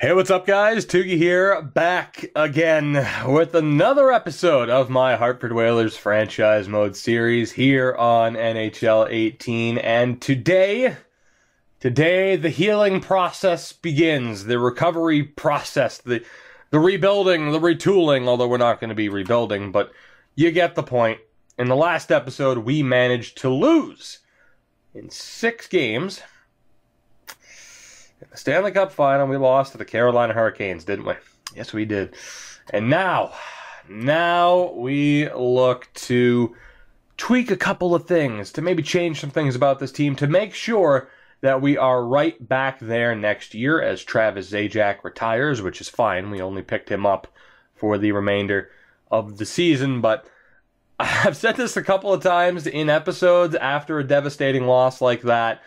Hey, what's up, guys? Toogie here, back again with another episode of my Hartford Whalers franchise mode series here on NHL 18. And today the healing process begins, the recovery process, the rebuilding, the retooling, although we're not going to be rebuilding, but you get the point. In the last episode, we managed to lose in 6 games. In the Stanley Cup final, we lost to the Carolina Hurricanes, didn't we? Yes, we did. And now we look to tweak a couple of things, to maybe change some things about this team, to make sure that we are right back there next year as Travis Zajac retires, which is fine. We only picked him up for the remainder of the season, but I've said this a couple of times in episodes after a devastating loss like that.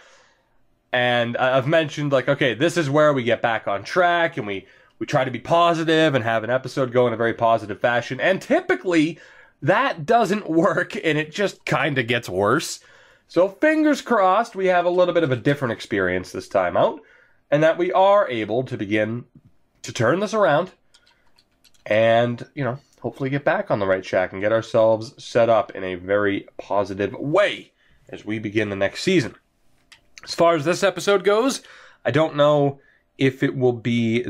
And I've mentioned, like, okay, this is where we get back on track and we try to be positive and have an episode go in a very positive fashion. And typically, that doesn't work and it just kind of gets worse. So fingers crossed we have a little bit of a different experience this time out and that we are able to begin to turn this around and, hopefully get back on the right track and get ourselves set up in a very positive way as we begin the next season. As far as this episode goes, I don't know if it will be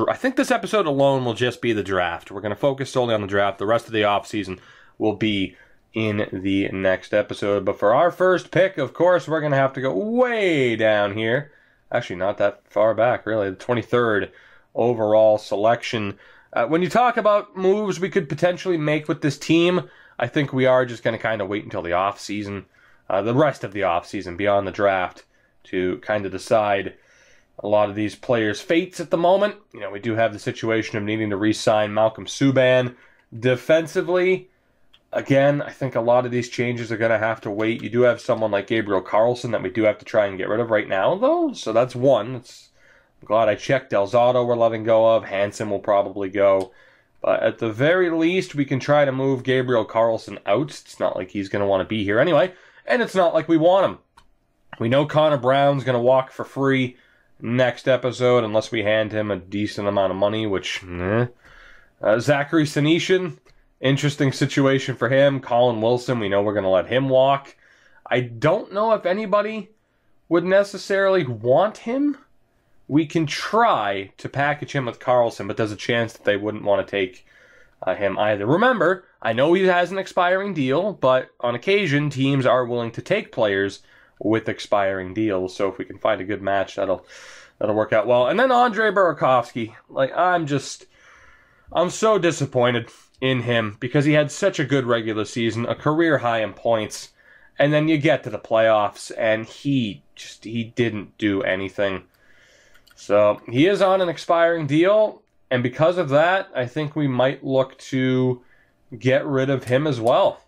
I think this episode alone will just be the draft. We're going to focus solely on the draft. The rest of the offseason will be in the next episode. But for our first pick, of course, we're going to have to go way down here. Actually, not that far back, really. The 23rd overall selection. When you talk about moves we could potentially make with this team, I think we are just going to kind of wait until the offseason. The rest of the offseason beyond the draft to kind of decide a lot of these players' fates at the moment. We do have the situation of needing to re-sign Malcolm Subban. Defensively, again, I think a lot of these changes are going to have to wait. You do have someone like Gabriel Carlsson that we do have to try and get rid of right now, though. So that's one. I'm glad I checked. Del Zotto we're letting go of. Hansen will probably go. But at the very least, we can try to move Gabriel Carlsson out. It's not like he's going to want to be here anyway. And it's not like we want him. We know Connor Brown's going to walk for free next episode unless we hand him a decent amount of money, which, Zachary Senyshyn, interesting situation for him. Colin Wilson, we know we're going to let him walk. I don't know if anybody would necessarily want him. We can try to package him with Carlson, but there's a chance that they wouldn't want to take him either. Remember, I know he has an expiring deal, but on occasion, teams are willing to take players with expiring deals. So if we can find a good match, that'll work out well. And then Andre Burakovsky, I'm so disappointed in him because he had such a good regular season, a career high in points, and then you get to the playoffs and he didn't do anything. So he is on an expiring deal. And because of that, I think we might look to get rid of him as well.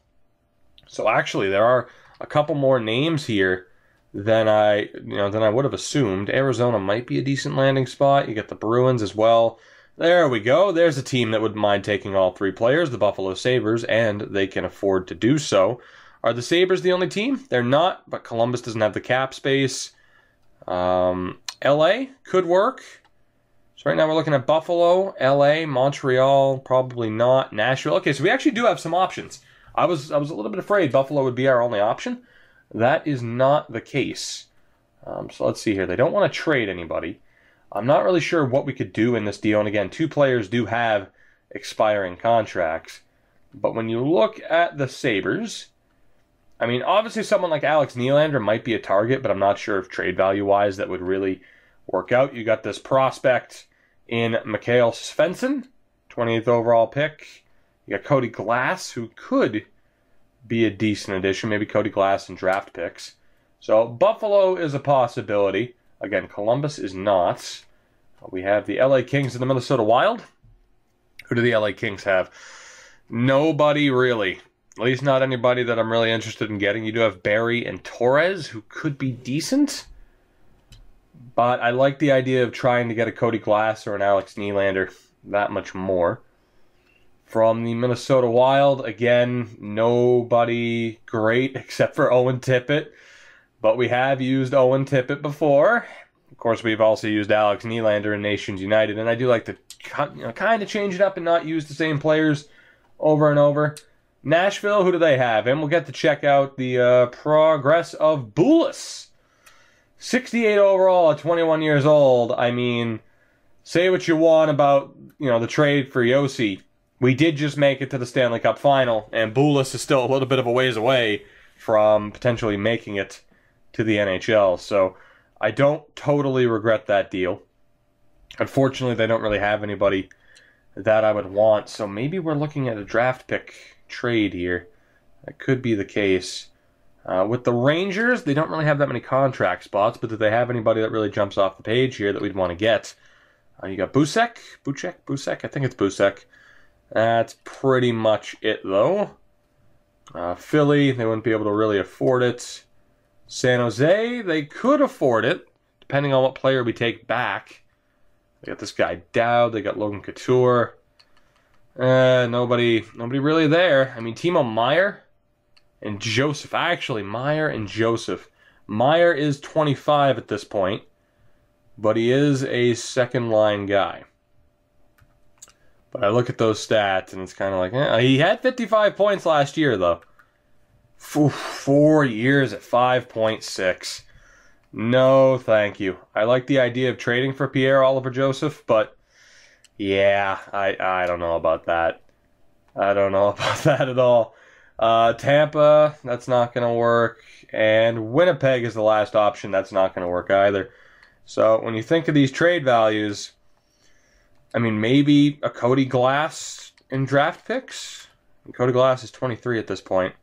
So actually, there are a couple more names here than I would have assumed. Arizona might be a decent landing spot. You get the Bruins as well. There we go. There's a team that wouldn't mind taking all 3 players, the Buffalo Sabres, and they can afford to do so. Are the Sabres the only team? They're not, but Columbus doesn't have the cap space. LA could work. So right now we're looking at Buffalo, LA, Montreal, probably not, Nashville. Okay, so we actually do have some options. I was a little bit afraid Buffalo would be our only option. That is not the case. So let's see here. They don't want to trade anybody. I'm not really sure what we could do in this deal. And again, 2 players do have expiring contracts. But when you look at the Sabres, I mean, obviously someone like Alex Nylander might be a target, but I'm not sure if trade value-wise that would really work out. You got this prospect in Mikael Svensson, 28th overall pick. You got Cody Glass, who could be a decent addition. Maybe Cody Glass and draft picks. So Buffalo is a possibility. Again, Columbus is not. We have the LA Kings and the Minnesota Wild. Who do the LA Kings have? Nobody really. At least not anybody that I'm really interested in getting. You do have Barry and Torres, who could be decent. But I like the idea of trying to get a Cody Glass or an Alex Nylander that much more. From the Minnesota Wild, again, nobody great except for Owen Tippett. But we have used Owen Tippett before. Of course, we've also used Alex Nylander in Nations United, and I do like to kind of change it up and not use the same players over and over. Nashville, who do they have? And we'll get to check out the progress of Bulis. 68 overall at 21 years old. I mean, say what you want about, the trade for Yossi. We did just make it to the Stanley Cup final, and Bulis is still a little bit of a ways away from potentially making it to the NHL. So I don't totally regret that deal. Unfortunately, they don't really have anybody that I would want, so maybe we're looking at a draft pick trade here. That could be the case. With the Rangers, they don't really have that many contract spots, but do they have anybody that really jumps off the page here that we'd want to get? You got Busek? Busek? I think it's Busek. That's pretty much it, though. Philly, they wouldn't be able to really afford it. San Jose, they could afford it, depending on what player we take back. They got this guy Dowd, they got Logan Couture. Nobody really there. I mean, Timo Meier and Joseph. Actually, Meier and Joseph. Meier is 25 at this point, but he is a second-line guy. But I look at those stats, and it's kind of like, he had 55 points last year, though. 4 years at 5.6. No, thank you. I like the idea of trading for Pierre-Olivier Joseph, but yeah, I don't know about that. I don't know about that at all. Tampa, that's not going to work. And Winnipeg is the last option. That's not going to work either. So when you think of these trade values, I mean, maybe a Cody Glass in draft picks? And Cody Glass is 23 at this point.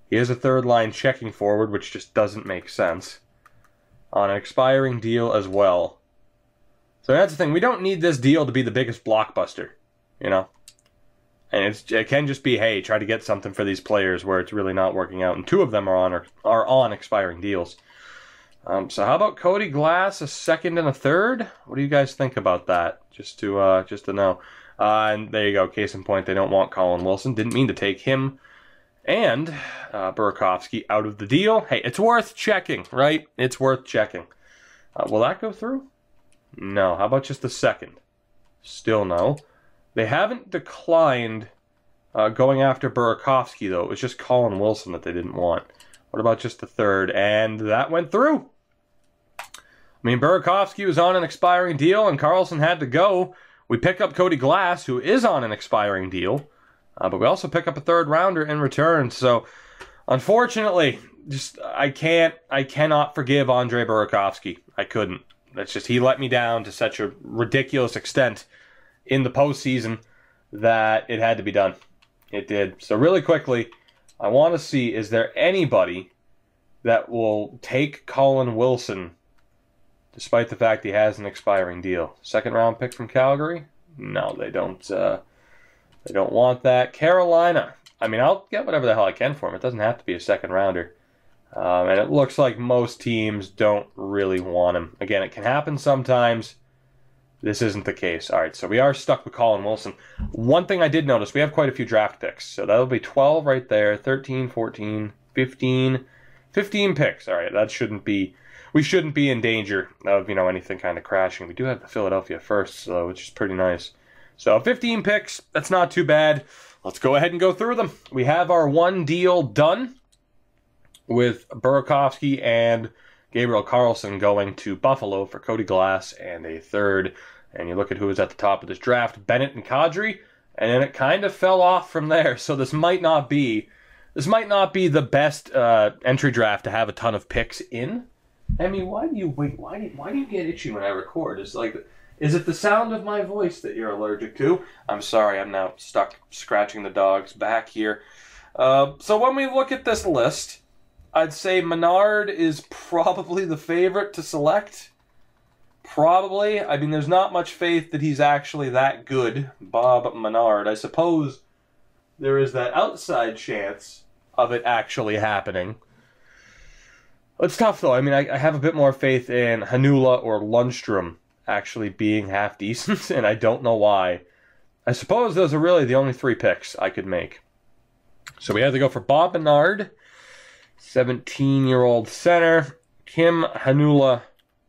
He is a third-line checking forward, which just doesn't make sense. On an expiring deal as well. So that's the thing. We don't need this deal to be the biggest blockbuster, And it can just be, hey, try to get something for these players where it's really not working out. And two of them are on expiring deals. So how about Cody Glass, a second and a third? What do you guys think about that? Just to know. And there you go. Case in point, they don't want Colin Wilson. Didn't mean to take him and Burakovsky out of the deal. Hey, it's worth checking, right? It's worth checking. Will that go through? No. How about just the second? Still no. They haven't declined going after Burakovsky, though. It was just Colin Wilson that they didn't want. What about just the third? And that went through. I mean, Burakovsky was on an expiring deal, and Carlson had to go. We pick up Cody Glass, who is on an expiring deal. But we also pick up a third rounder in return. So, unfortunately, I cannot forgive Andre Burakovsky. I couldn't. That's just, he let me down to such a ridiculous extent in the postseason that it had to be done. It did. So really quickly, I want to see, is there anybody that will take Colin Wilson despite the fact he has an expiring deal? Second round pick from Calgary? No, they don't. They don't want that. Carolina. I mean, I'll get whatever the hell I can for him. It doesn't have to be a second rounder. And it looks like most teams don't really want him. Again, it can happen sometimes. This isn't the case. All right, so we are stuck with Colin Wilson. One thing I did notice, we have quite a few draft picks. So that'll be 12 right there, 13, 14, 15. 15 picks. All right, that shouldn't be... We shouldn't be in danger of, anything kind of crashing. We do have the Philadelphia first, so which is pretty nice. So 15 picks, that's not too bad. Let's go ahead and go through them. We have our one deal done with Burakovsky and Gabriel Carlson going to Buffalo for Cody Glass and a third. And you look at who was at the top of this draft, Bennett and Kadri, and then it kind of fell off from there. So this might not be the best entry draft to have a ton of picks in. Emmy, why do you get itchy when I record? Is it the sound of my voice that you're allergic to? I'm sorry, I'm now stuck scratching the dog's back here. So when we look at this list, I'd say Menard is probably the favorite to select. Probably. I mean, there's not much faith that he's actually that good, Bob Menard. I suppose there is that outside chance of it actually happening. It's tough, though. I mean, I have a bit more faith in Hanula or Lundstrom actually being half decent, and I don't know why. I suppose those are really the only three picks I could make. So we had to go for Bob Menard, 17-year-old center, Kim Hanula,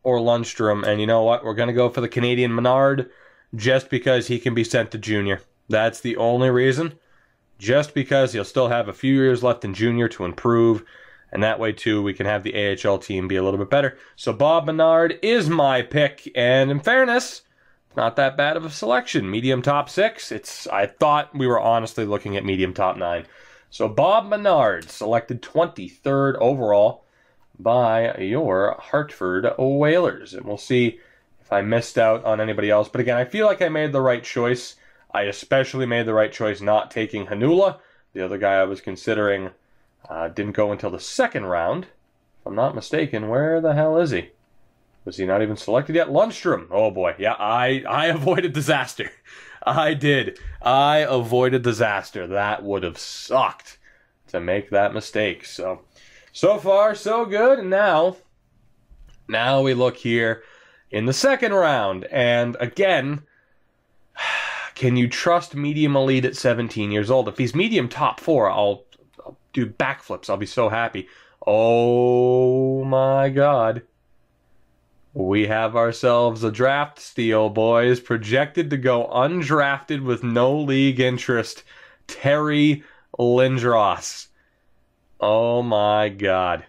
or Lundstrom. And you know what? We're going to go for the Canadian Menard just because he can be sent to junior. That's the only reason. Just because he'll still have a few years left in junior to improve. And that way, too, we can have the AHL team be a little bit better. So Bob Menard is my pick. And in fairness, not that bad of a selection. Medium top 6. I thought we were honestly looking at medium top 9. So Bob Menard, selected 23rd overall by your Hartford Whalers. And we'll see if I missed out on anybody else. But again, I feel like I made the right choice. I especially made the right choice not taking Hanula. The other guy I was considering didn't go until the second round. If I'm not mistaken, where the hell is he? Was he not even selected yet? Lundstrom. Oh boy. Yeah, I avoided disaster. I did. I avoided disaster. That would have sucked to make that mistake. So far, so good. And now we look here in the second round. And again, can you trust medium elite at 17 years old? If he's medium top 4, I'll do backflips. I'll be so happy. Oh my God. We have ourselves a draft steal, boys. Projected to go undrafted with no league interest. Terry Lindros. Oh my God.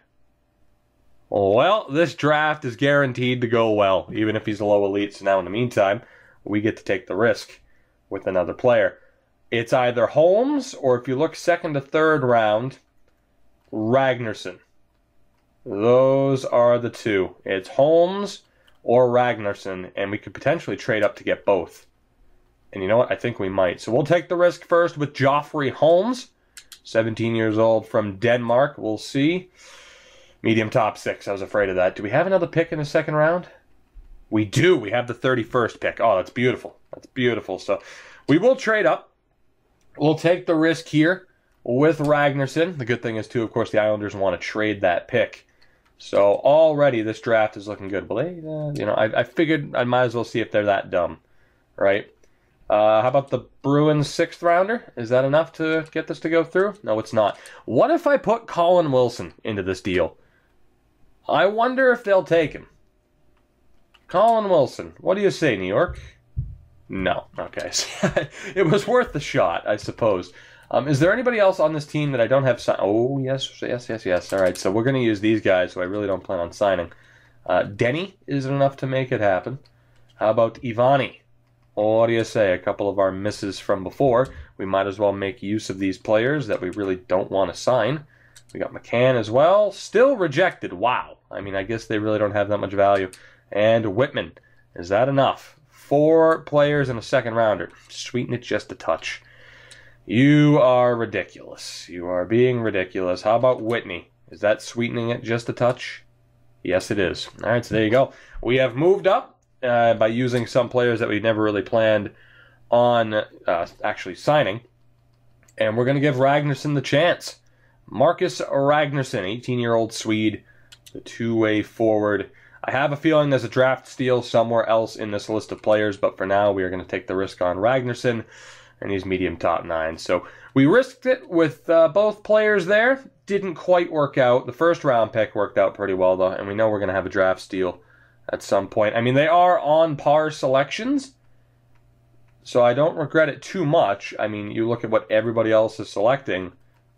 Well, this draft is guaranteed to go well, even if he's a low elite. So now in the meantime, we get to take the risk with another player. It's either Holmes, or if you look second to third round, Ragnarsson. Those are the two. It's Holmes or Ragnarsson, and we could potentially trade up to get both. And you know what? I think we might. So we'll take the risk first with Joffrey Holmes, 17 years old from Denmark. We'll see. Medium top 6. I was afraid of that. Do we have another pick in the second round? We do. We have the 31st pick. Oh, that's beautiful. That's beautiful. So we will trade up. We'll take the risk here with Ragnarsson. The good thing is, too, of course, the Islanders want to trade that pick. So already this draft is looking good. Well, I figured I might as well see if they're that dumb, right? How about the Bruins 6th rounder? Is that enough to get this to go through? No, it's not. What if I put Colin Wilson into this deal? I wonder if they'll take him. Colin Wilson. What do you say, New York? No. Okay. It was worth the shot, I suppose. Is there anybody else on this team that I don't have signed? Oh, yes. All right, so we're going to use these guys who I really don't plan on signing. Denny isn't enough to make it happen. How about Ivani? What do you say? A couple of our misses from before. We might as well make use of these players that we really don't want to sign. We got McCann as well. Still rejected. Wow. I mean, I guess they really don't have that much value. And Whitman. Is that enough? 4 players and a second rounder. Sweeten it just a touch. You are ridiculous. You are being ridiculous. How about Whitney? Is that sweetening it just a touch? Yes, it is. All right, so there you go. We have moved up by using some players that we never really planned on actually signing. And we're going to give Ragnarsson the chance. Marcus Ragnarsson, 18-year-old Swede, the two-way forward. I have a feeling there's a draft steal somewhere else in this list of players, but for now we are going to take the risk on Ragnarsson. And he's medium top 9. So we risked it with both players there. Didn't quite work out. The first round pick worked out pretty well, though. And we know we're going to have a draft steal at some point. I mean, they are on par selections. So I don't regret it too much. I mean, you look at what everybody else is selecting.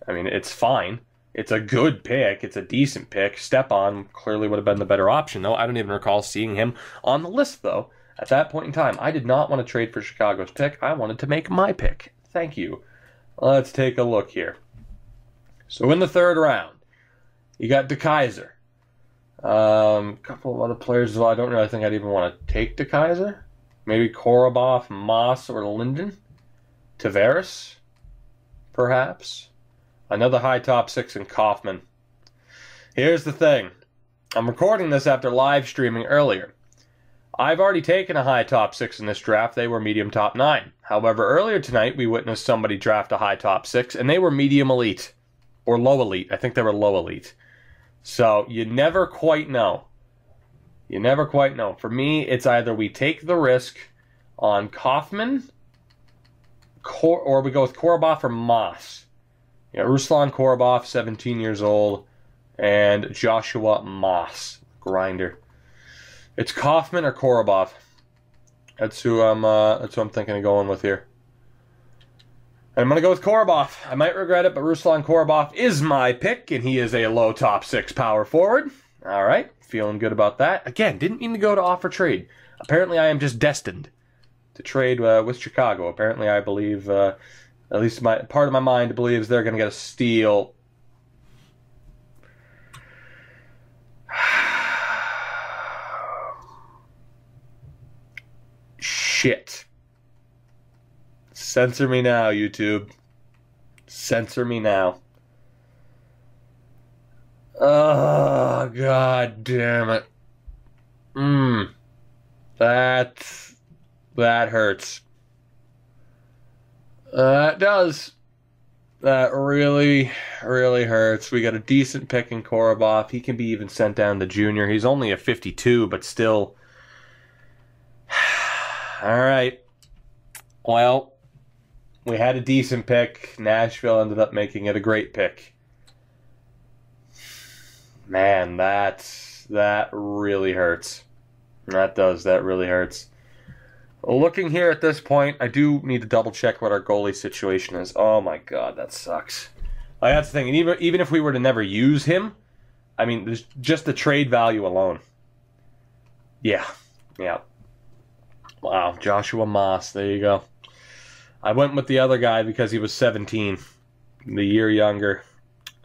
I mean, it's fine. It's a good pick. It's a decent pick. Stepan clearly would have been the better option, though. I don't even recall seeing him on the list, though. At that point in time, I did not want to trade for Chicago's pick. I wanted to make my pick. Thank you. Let's take a look here. So in the third round, you got DeKaiser. A couple of other players as well. I don't really think I'd even want to take DeKaiser. Maybe Korobov, Moss, or Linden. Tavares, perhaps. Another high top 6 in Kaufman. Here's the thing. I'm recording this after live streaming earlier. I've already taken a high top 6 in this draft. They were medium top 9. However, earlier tonight, we witnessed somebody draft a high top 6, and they were medium elite. Or low elite. I think they were low elite. So, you never quite know. You never quite know. For me, it's either we take the risk on Kaufman, or we go with Korobov or Moss. You know, Ruslan Korobov, 17 years old, and Joshua Moss, grinder. It's Kaufman or Korobov. That's who I'm thinking of going with here. And I'm going to go with Korobov. I might regret it, but Ruslan Korobov is my pick, and he is a low top 6 power forward. All right, feeling good about that. Again, didn't mean to go to offer trade. Apparently, I am just destined to trade with Chicago. Apparently, I believe, at least part of my mind believes they're going to get a steal. Shit. Censor me now, YouTube. Censor me now. Oh, god damn it. That hurts. That does. That really, really hurts. We got a decent pick in Korobov. He can be even sent down to junior. He's only a 52, but still. All right. Well, we had a decent pick. Nashville ended up making it a great pick. Man, that really hurts. That really hurts. Looking here at this point, I do need to double check what our goalie situation is. Oh my god, that sucks. That's the thing. And even if we were to never use him, I mean, there's just the trade value alone. Yeah. Wow, Joshua Moss. There you go. I went with the other guy because he was 17, the year younger.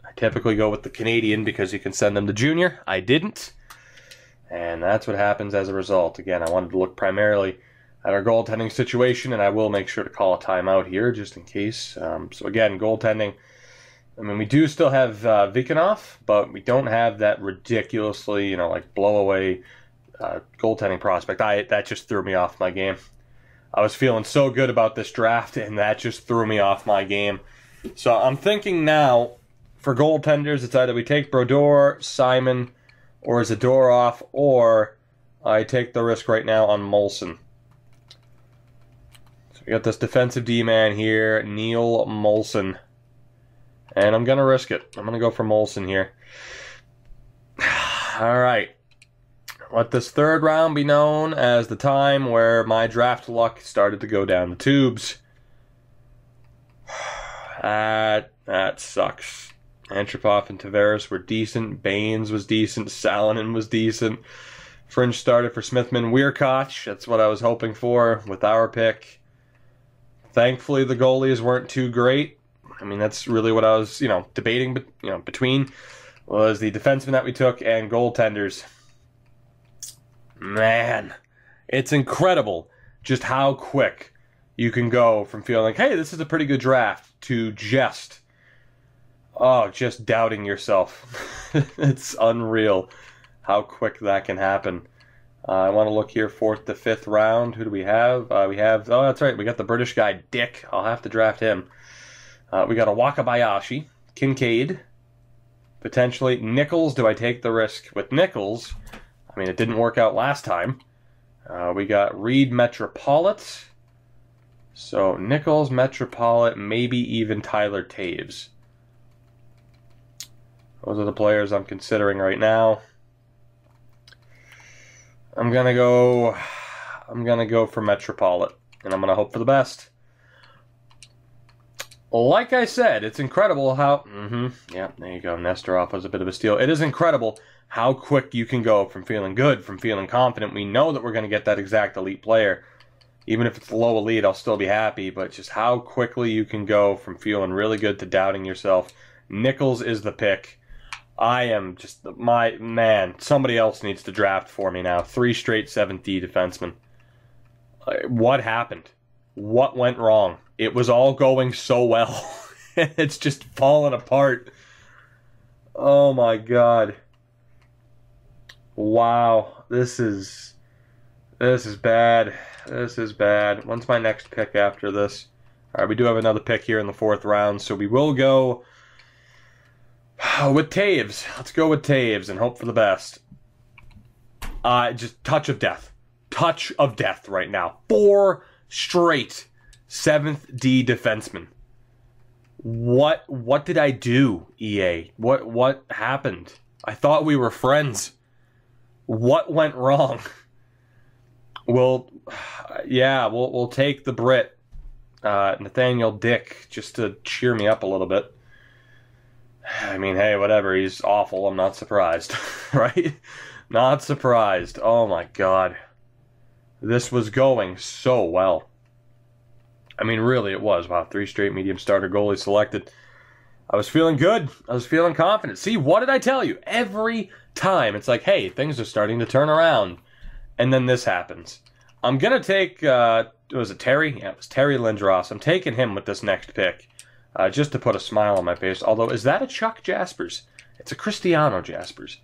I typically go with the Canadian because you can send them to junior. I didn't. And that's what happens as a result. Again, I wanted to look primarily at our goaltending situation, and I will make sure to call a timeout here just in case. So again, goaltending. I mean, we do still have Vikanov, but we don't have that ridiculously, like blow away goaltending prospect. That just threw me off my game. I was feeling so good about this draft, and that just threw me off my game. So I'm thinking now, for goaltenders, it's either we take Brodeur, Simon, or Zadorov, or I take the risk right now on Molson. So we got this defensive D-man here, Neil Molson. And I'm going to risk it. I'm going to go for Molson here. All right. Let this third round be known as the time where my draft luck started to go down the tubes. That sucks. Antropov and Tavares were decent. Baines was decent. Salonen was decent. Fringe started for Smithman. Weirkoch, that's what I was hoping for with our pick. Thankfully, the goalies weren't too great. I mean, that's really what I was, debating, between was the defenseman that we took and goaltenders. Man, it's incredible just how quick you can go from feeling like, hey, this is a pretty good draft, to just doubting yourself. It's unreal how quick that can happen. I want to look here, 4th to 5th round. Who do we have? That's right, we got the British guy, Dick. I'll have to draft him. We got a Wakabayashi, Kincaid, potentially Nichols. Do I take the risk with Nichols? I mean, it didn't work out last time. We got Reed Metropolit. So Nichols, Metropolit, maybe even Tyler Taves. Those are the players I'm considering right now. I'm gonna go for Metropolit, and I'm gonna hope for the best. Like I said, it's incredible how... yeah, there you go. Nesterov was a bit of a steal. It is incredible how quick you can go from feeling good, from feeling confident. We know that we're going to get that exact elite player. Even if it's low elite, I'll still be happy. But just how quickly you can go from feeling really good to doubting yourself. Nichols is the pick. I am just... somebody else needs to draft for me now. 3 straight 7th D defensemen. What happened? What went wrong? It was all going so well. It's just falling apart. Oh my god. Wow. This is bad. This is bad. When's my next pick after this? Alright, we do have another pick here in the 4th round, so we will go with Taves. Let's go with Taves and hope for the best. Just touch of death. Touch of death right now. 4 straight 7th D defenseman. What did I do, EA? What happened? I thought we were friends. What went wrong? We'll take the Brit, Nathaniel Dick, just to cheer me up a little bit. I mean, hey, whatever. He's awful. I'm not surprised, right? Not surprised. Oh my God, this was going so well. I mean, really, it was. Wow, 3 straight medium starter goalies selected. I was feeling good. I was feeling confident. See, what did I tell you? Every time, it's like, hey, things are starting to turn around. And then this happens. I'm going to take, was it Terry? Yeah, it was Terry Lindros. I'm taking him with this next pick, just to put a smile on my face. Although, is that a Chuck Jaspers? It's a Cristiano Jaspers.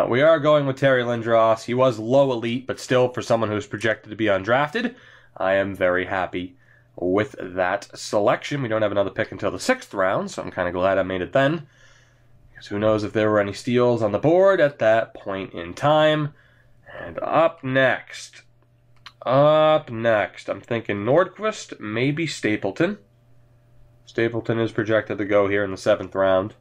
We are going with Terry Lindros. He was low elite, but still, for someone who's projected to be undrafted, I am very happy with that selection. We don't have another pick until the 6th round, so I'm kind of glad I made it then. Because who knows if there were any steals on the board at that point in time. And up next, I'm thinking Nordquist, maybe Stapleton. Stapleton is projected to go here in the 7th round.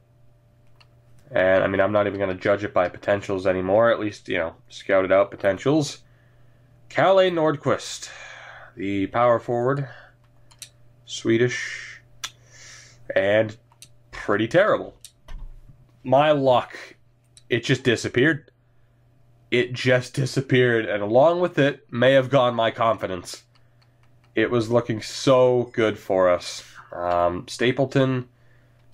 And, I mean, I'm not even going to judge it by potentials anymore. At least, scouted out potentials. Kalle Nordquist, the power forward. Swedish. And pretty terrible. My luck, it just disappeared. It just disappeared. And along with it, may have gone my confidence. It was looking so good for us. Stapleton,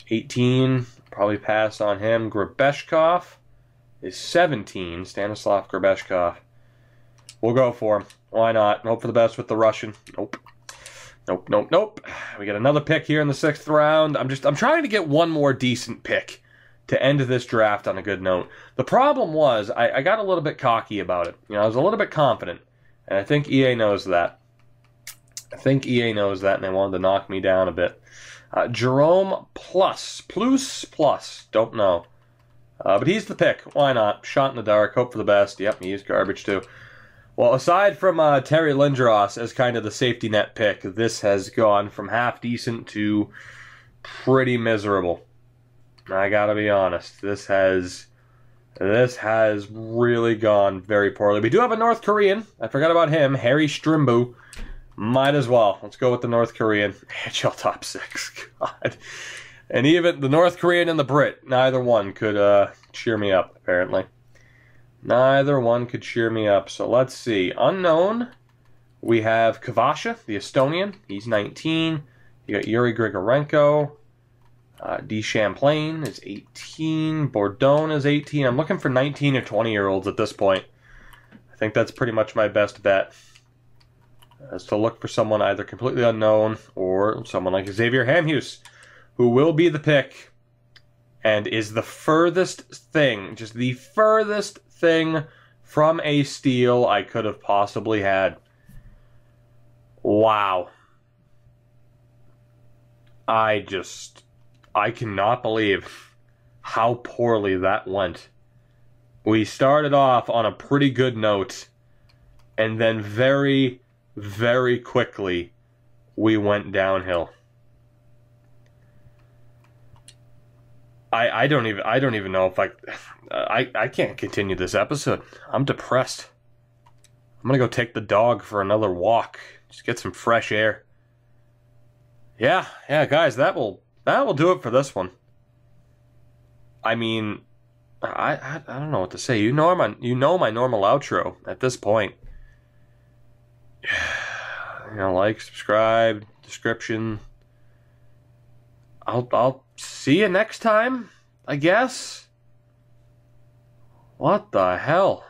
18. Probably pass on him. Grabeshkov is 17. Stanislav Grabeshkov. We'll go for him. Why not? Hope for the best with the Russian. Nope. We get another pick here in the 6th round. I'm trying to get one more decent pick to end this draft on a good note. The problem was I got a little bit cocky about it. I was a little bit confident, and I think EA knows that. And they wanted to knock me down a bit. Jerome Plus, don't know. But he's the pick. Why not? Shot in the dark, hope for the best. Yep, he's garbage too. Well, aside from Terry Lindros as kind of the safety net pick, this has gone from half decent to pretty miserable. I gotta be honest. This has really gone very poorly. We do have a North Korean. I forgot about him. Harry Strimbu. Might as well. Let's go with the North Korean. NHL top 6. God. And even the North Korean and the Brit, neither one could cheer me up, apparently. Neither one could cheer me up. So let's see. Unknown, we have Kavasha, the Estonian. He's 19. You got Yuri Grigorenko. D. Champlain is 18. Bourdon is 18. I'm looking for 19 or 20-year-olds at this point. I think that's pretty much my best bet. Is to look for someone either completely unknown or someone like Xavier Hamhuis, who will be the pick and is the furthest thing, just the furthest thing from a steal I could have possibly had. Wow. I cannot believe how poorly that went. We started off on a pretty good note, and then very, very quickly we went downhill. I don't even know if I can't continue this episode. I'm depressed. I'm gonna go take the dog for another walk. Just get some fresh air. Yeah, guys, that will do it for this one. I mean, I don't know what to say. You know my normal outro at this point. Like, subscribe, description. I'll see you next time, I guess. What the hell?